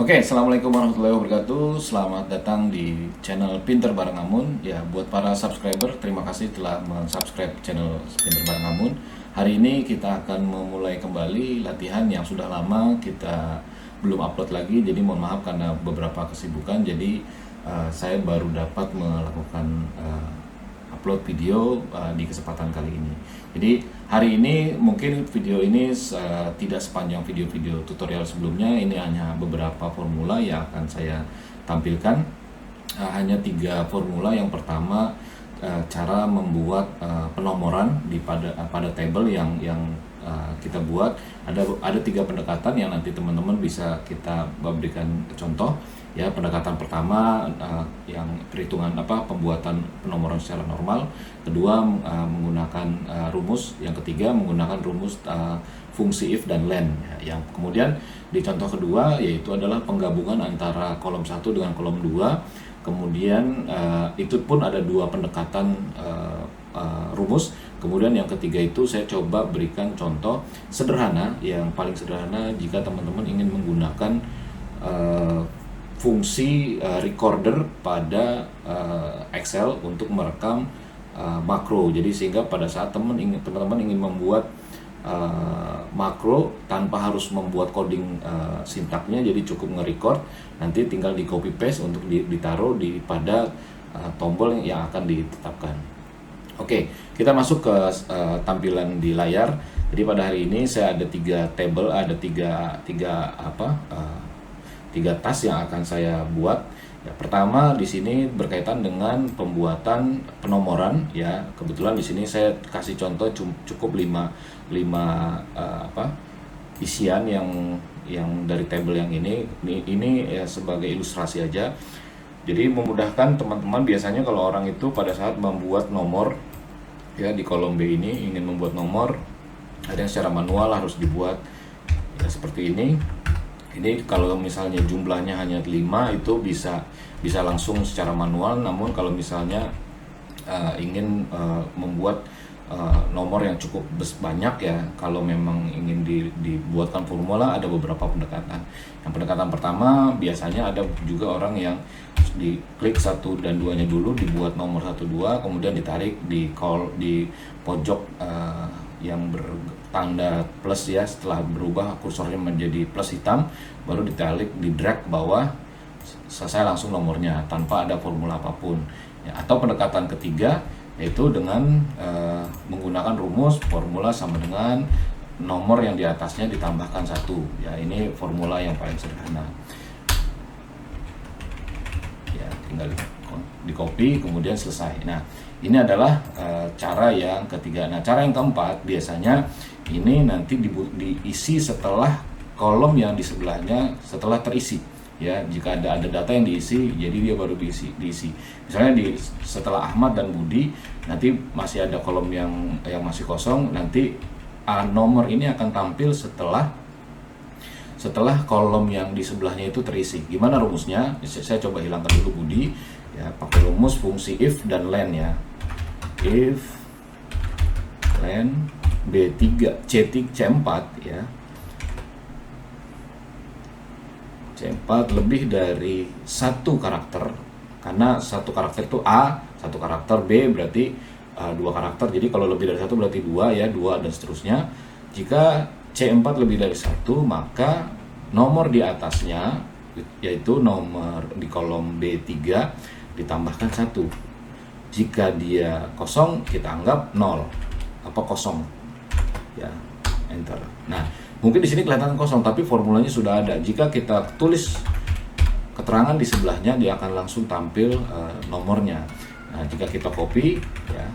Oke, Assalamualaikum warahmatullahi wabarakatuh. Selamat datang di channel Pinter Bareng Amun. Ya, buat para subscriber, terima kasih telah mensubscribe channel Pinter Bareng Amun. Hari ini kita akan memulai kembali latihan yang sudah lama kita belum upload lagi. Jadi mohon maaf karena beberapa kesibukan. Jadi saya baru dapat melakukan upload video di kesempatan kali ini. Jadi hari ini mungkin video ini tidak sepanjang video-video tutorial sebelumnya. Ini hanya beberapa formula yang akan saya tampilkan. Hanya 3 formula. Yang pertama cara membuat penomoran pada table yang kita buat. Ada 3 pendekatan yang nanti teman-teman bisa kita berikan contoh. Ya, pendekatan pertama yang perhitungan pembuatan penomoran secara normal, kedua menggunakan rumus, yang ketiga menggunakan rumus fungsi if dan len. Yang kemudian di contoh kedua yaitu adalah penggabungan antara kolom 1 dengan kolom 2. Kemudian itu pun ada 2 pendekatan rumus. Kemudian yang ketiga itu saya coba berikan contoh sederhana, yang paling sederhana jika teman-teman ingin menggunakan fungsi recorder pada Excel untuk merekam makro. Jadi sehingga pada saat teman-teman ingin membuat makro tanpa harus membuat coding sintaknya, jadi cukup nge-record, nanti tinggal di copy paste untuk ditaruh pada tombol yang akan ditetapkan. Oke, kita masuk ke tampilan di layar. Jadi pada hari ini saya ada 3 table, ada 3 task yang akan saya buat. Ya, pertama di sini berkaitan dengan pembuatan penomoran. Ya, kebetulan di sini saya kasih contoh cukup 5 isian yang dari table yang ini ya sebagai ilustrasi aja. Jadi memudahkan teman-teman. Biasanya kalau orang itu pada saat membuat nomor, ya di kolom B ini ingin membuat nomor, ada yang secara manual harus dibuat ya seperti ini. Ini kalau misalnya jumlahnya hanya 5 itu bisa langsung secara manual. Namun kalau misalnya ingin membuat nomor yang cukup banyak, ya kalau memang ingin dibuatkan formula, ada beberapa pendekatan. Yang pendekatan pertama biasanya ada juga orang yang diklik 1 dan 2 nya dulu, dibuat nomor 1, 2, kemudian ditarik di pojok yang bertanda plus, ya setelah berubah kursornya menjadi plus hitam, baru ditarik, di drag ke bawah, selesai langsung nomornya tanpa ada formula apapun. Ya, atau pendekatan ketiga yaitu dengan menggunakan rumus formula sama dengan nomor yang di atasnya ditambahkan 1. Ya, ini formula yang paling sederhana. Ya, tinggal di copy kemudian selesai. Nah, ini adalah cara yang ketiga. Nah, cara yang keempat biasanya ini nanti diisi setelah kolom yang di sebelahnya setelah terisi. Ya, jika ada data yang diisi, jadi dia baru diisi. Misalnya setelah Ahmad dan Budi, nanti masih ada kolom yang masih kosong. Nanti nomor ini akan tampil setelah kolom yang di sebelahnya itu terisi. Gimana rumusnya? Saya coba hilangkan dulu Budi. Ya, pakai rumus fungsi if dan len, ya. If len B3 C4, ya. C4 lebih dari 1 karakter, karena 1 karakter itu A, 1 karakter B berarti 2 karakter. Jadi kalau lebih dari 1 berarti 2, ya, 2 dan seterusnya. Jika C4 lebih dari 1, maka nomor di atasnya, yaitu nomor di kolom B3, ditambahkan 1. Jika dia kosong, kita anggap 0 kosong, ya, enter. Nah, mungkin di sini kelihatan kosong, tapi formulanya sudah ada. Jika kita tulis keterangan di sebelahnya, dia akan langsung tampil nomornya. Nah, jika kita copy, ya,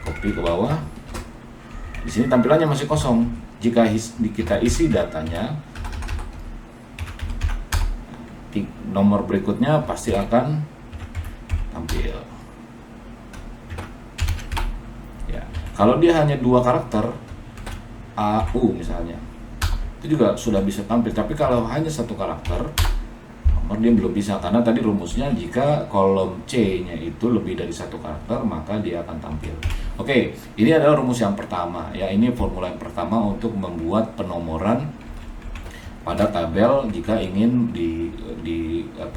copy ke bawah, di sini tampilannya masih kosong. Jika kita isi datanya, nomor berikutnya pasti akan tampil. Ya, kalau dia hanya 2 karakter, AU misalnya, itu juga sudah bisa tampil. Tapi kalau hanya 1 karakter, nomor dia belum bisa, karena tadi rumusnya jika kolom C-nya itu lebih dari 1 karakter, maka dia akan tampil. Oke, ini adalah rumus yang pertama, ya. Ini formula yang pertama untuk membuat penomoran pada tabel jika ingin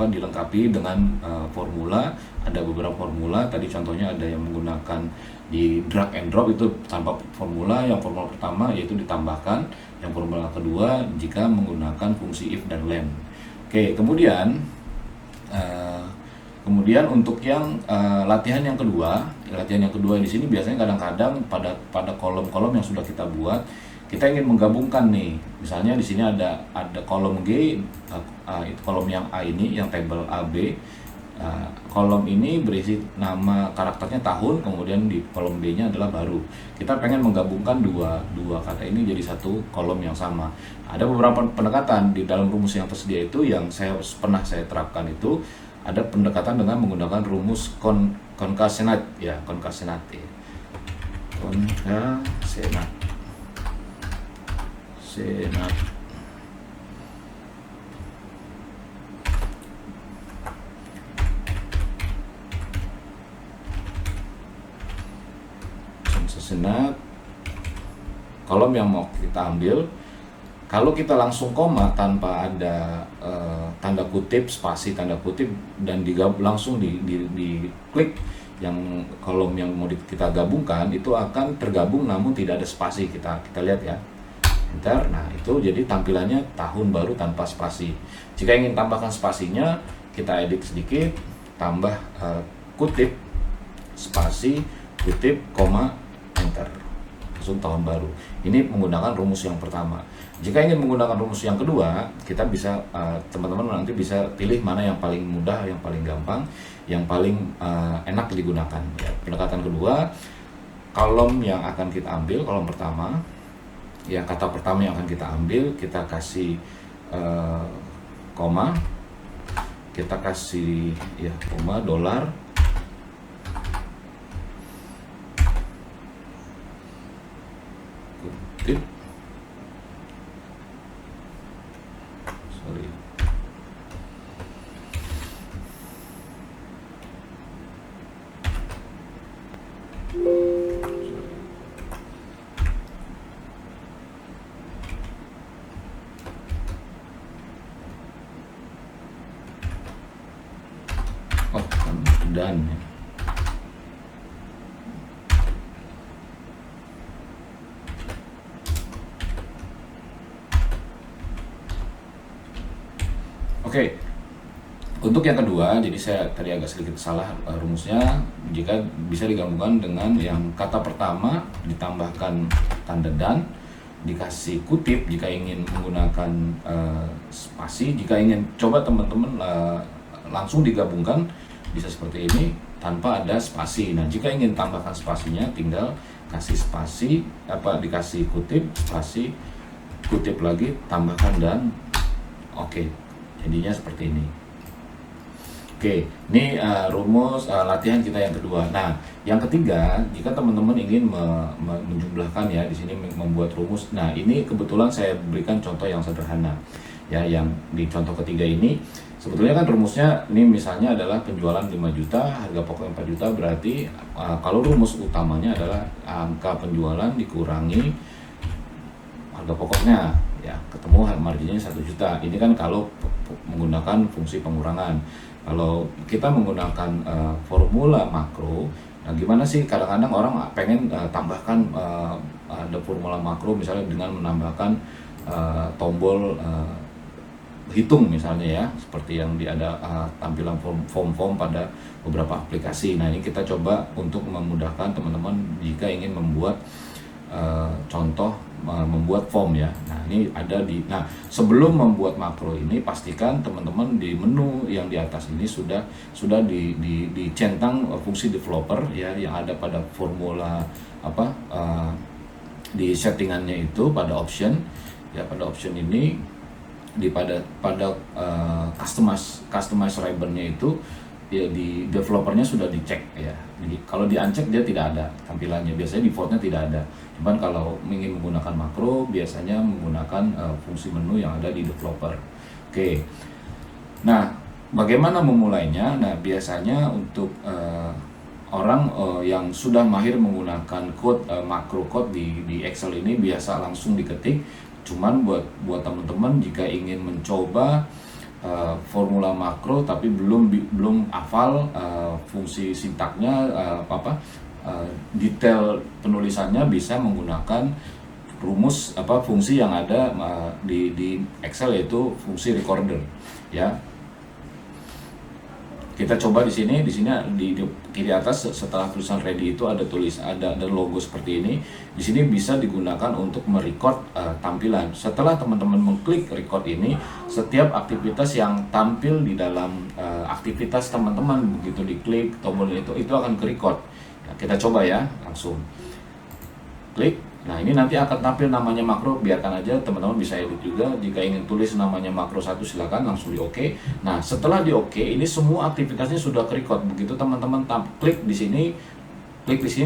dilengkapi dengan formula. Ada beberapa formula, tadi contohnya ada yang menggunakan di drag and drop itu tanpa formula. Yang formula pertama yaitu ditambahkan, yang formula kedua jika menggunakan fungsi if dan len. Oke, kemudian untuk yang latihan yang kedua di sini biasanya kadang-kadang pada kolom-kolom yang sudah kita buat, kita ingin menggabungkan nih. Misalnya di sini ada kolom G, itu kolom yang A ini, yang tabel AB. Kolom ini berisi nama karakternya tahun, kemudian di kolom B-nya adalah baru. Kita pengen menggabungkan dua kata ini jadi satu kolom yang sama. Ada beberapa pendekatan di dalam rumus yang tersedia itu yang pernah saya terapkan itu. Ada pendekatan dengan menggunakan rumus concatenate ya, concatenate. Concatenate kolom yang mau kita ambil. Kalau kita langsung koma tanpa ada tanda kutip, spasi, tanda kutip, dan langsung di klik yang kolom yang mau kita gabungkan, itu akan tergabung namun tidak ada spasi. Kita lihat ya, enter. Nah, itu jadi tampilannya tahun baru tanpa spasi. Jika ingin tambahkan spasinya, kita edit sedikit, tambah kutip, spasi, kutip, koma, enter, langsung tahun baru. Ini menggunakan rumus yang pertama. Jika ingin menggunakan rumus yang kedua, kita bisa teman-teman nanti bisa pilih mana yang paling mudah, yang paling gampang, yang paling enak digunakan. Ya, pendekatan kedua, kolom yang akan kita ambil, kolom pertama, ya kata pertama yang akan kita ambil, kita kasih koma, kita kasih ya koma, dolar, kutip, dan oke. Untuk yang kedua, jadi saya tadi agak sedikit salah rumusnya. Jika bisa digabungkan dengan yang kata pertama ditambahkan tanda dan, dikasih kutip jika ingin menggunakan spasi. Jika ingin coba teman-teman langsung digabungkan, bisa seperti ini tanpa ada spasi. Nah, jika ingin tambahkan spasinya, tinggal kasih spasi, dikasih kutip, spasi, kutip lagi, tambahkan dan. Oke, jadinya seperti ini. Oke, ini rumus latihan kita yang kedua. Nah, yang ketiga, jika teman-teman ingin menjumlahkan ya, di sini membuat rumus. Nah, ini kebetulan saya berikan contoh yang sederhana. Ya, yang di contoh ketiga ini sebetulnya kan rumusnya ini misalnya adalah penjualan 5 juta, harga pokok 4 juta, berarti kalau rumus utamanya adalah angka penjualan dikurangi harga pokoknya, ya ketemu marginnya 1 juta. Ini kan kalau menggunakan fungsi pengurangan. Kalau kita menggunakan formula makro, nah gimana sih, kadang-kadang orang pengen tambahkan ada formula makro misalnya dengan menambahkan tombol hitung misalnya ya, seperti yang ada tampilan form pada beberapa aplikasi. Nah, ini kita coba untuk memudahkan teman-teman jika ingin membuat contoh membuat form ya. Nah, ini ada nah sebelum membuat makro ini pastikan teman-teman di menu yang di atas ini sudah dicentang fungsi developer ya, yang ada pada formula di settingannya itu pada option ya, pada option ini pada customize ribbon-nya itu ya, di developernya sudah dicek ya. Jadi kalau di-uncheck dia tidak ada tampilannya, biasanya defaultnya tidak ada. Cuman kalau ingin menggunakan makro biasanya menggunakan fungsi menu yang ada di developer. Oke. Nah, bagaimana memulainya? Nah, biasanya untuk orang yang sudah mahir menggunakan makro code di Excel ini biasa langsung diketik Cuman buat teman-teman jika ingin mencoba formula makro tapi belum hafal fungsi sintaknya, detail penulisannya, bisa menggunakan rumus fungsi yang ada di Excel, yaitu fungsi recorder ya. Kita coba di sini di kiri atas setelah tulisan ready itu ada logo seperti ini. Di sini bisa digunakan untuk merecord tampilan. Setelah teman-teman mengklik record ini, setiap aktivitas yang tampil di dalam aktivitas teman-teman begitu diklik tombol itu akan ke-record. Nah, kita coba ya, langsung klik. Nah, ini nanti akan tampil namanya makro, biarkan aja, teman-teman bisa edit juga. Jika ingin tulis namanya makro 1, silakan langsung di OK. Nah, setelah di OK, ini semua aktivitasnya sudah ke-record. Begitu teman-teman klik di sini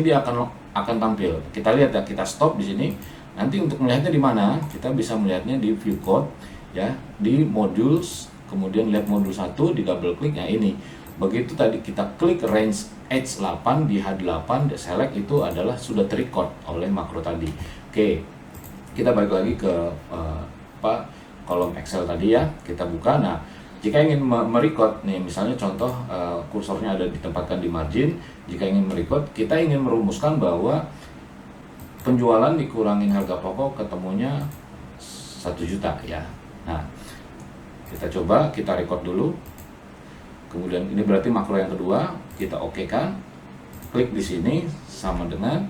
dia akan tampil. Kita lihat ya, kita stop di sini. Nanti untuk melihatnya di mana? Kita bisa melihatnya di view code ya, di modules, kemudian lihat modul 1, di double klik. Nah, ini. Begitu tadi kita klik range H8 di H8 select, itu adalah sudah terrecord oleh makro tadi. Oke, kita balik lagi ke kolom Excel tadi ya, kita buka. Nah, jika ingin merecord nih, misalnya contoh kursornya ada ditempatkan di margin. Jika ingin merecord, kita ingin merumuskan bahwa penjualan dikurangin harga pokok ketemunya 1 juta ya. Nah, kita coba, kita record dulu. Kemudian ini berarti makro yang kedua, kita oke kan, klik di sini sama dengan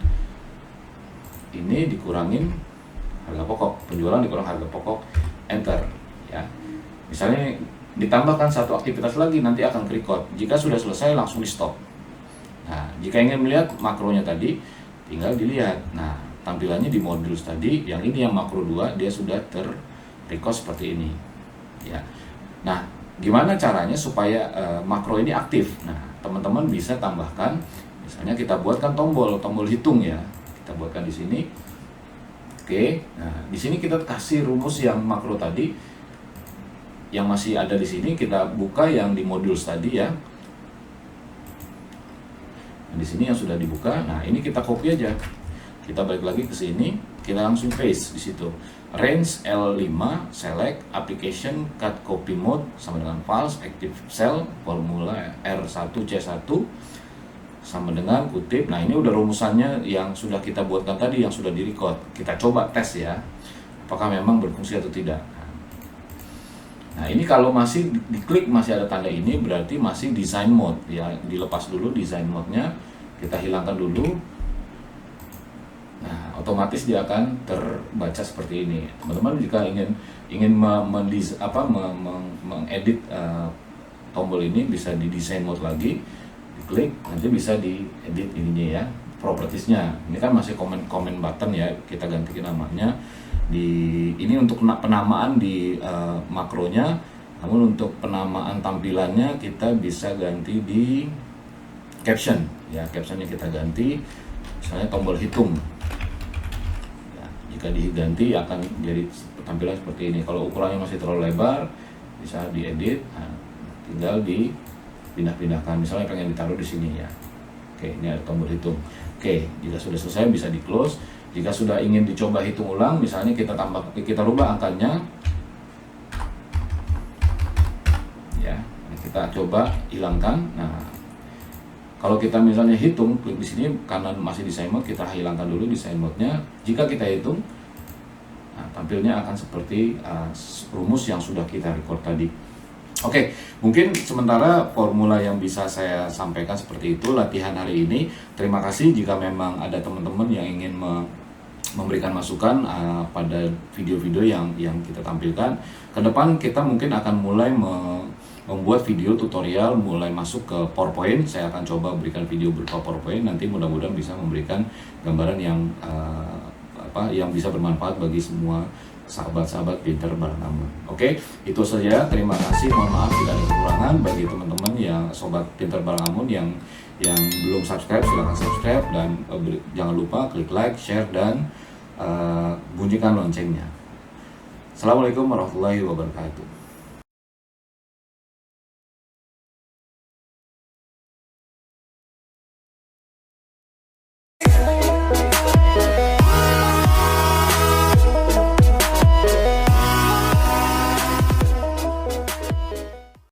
ini dikurangin harga pokok, penjualan dikurang harga pokok, enter ya. Misalnya ditambahkan satu aktivitas lagi, nanti akan record. Jika sudah selesai langsung di stop. Nah, jika ingin melihat makronya tadi, tinggal dilihat. Nah, tampilannya di modules tadi, yang ini yang makro 2, dia sudah ter-record seperti ini ya. Nah, gimana caranya supaya makro ini aktif? Nah, teman-teman bisa tambahkan, misalnya kita buatkan tombol hitung ya. Kita buatkan di sini. Oke. Nah, di sini kita kasih rumus yang makro tadi, yang masih ada di sini. Kita buka yang di modules tadi ya. Nah, di sini yang sudah dibuka. Nah, ini kita copy aja. Kita balik lagi ke sini, kita langsung paste di situ. Range L5, select, application, cut copy mode, sama dengan files, active cell, formula R1C1, sama dengan kutip. Nah, ini udah rumusannya yang sudah kita buatkan tadi, yang sudah di-record. Kita coba tes ya, apakah memang berfungsi atau tidak. Nah, ini kalau masih diklik masih ada tanda ini, berarti masih design mode ya. Dilepas dulu design mode-nya, kita hilangkan dulu. Nah, otomatis dia akan terbaca seperti ini. Teman-teman jika ingin mengedit tombol ini, bisa di design mode lagi, diklik, nanti bisa diedit ininya ya, propertiesnya. Ini kan masih comment button ya, kita ganti namanya. Ini untuk penamaan di makronya, namun untuk penamaan tampilannya kita bisa ganti di caption ya. Captionnya kita ganti, misalnya tombol hitung. Jika diganti akan jadi tampilan seperti ini. Kalau ukurannya masih terlalu lebar, bisa diedit. Nah, tinggal dipindah-pindahkan. Misalnya pengen ditaruh di sini ya. Oke, ini ada tombol hitung. Oke, jika sudah selesai bisa di close. Jika sudah ingin dicoba hitung ulang, misalnya kita rubah angkanya. Ya, kita coba hilangkan. Nah, kalau kita misalnya hitung, klik di sini karena masih design mode, kita hilangkan dulu design mode-nya. Jika kita hitung, nah, tampilnya akan seperti rumus yang sudah kita record tadi. Oke, mungkin sementara formula yang bisa saya sampaikan seperti itu latihan hari ini. Terima kasih jika memang ada teman-teman yang ingin memberikan masukan pada video-video yang kita tampilkan. Kedepan kita mungkin akan mulai membuat video tutorial, mulai masuk ke PowerPoint. Saya akan coba berikan video berupa PowerPoint. Nanti mudah-mudahan bisa memberikan gambaran yang bisa bermanfaat bagi semua sahabat-sahabat Pinter Bareng Amun. Oke, itu saja. Terima kasih. Mohon maaf jika ada kekurangan. Bagi teman-teman yang sobat Pinter Bareng Amun yang belum subscribe, silahkan subscribe dan jangan lupa klik like, share dan bunyikan loncengnya. Assalamualaikum warahmatullahi wabarakatuh.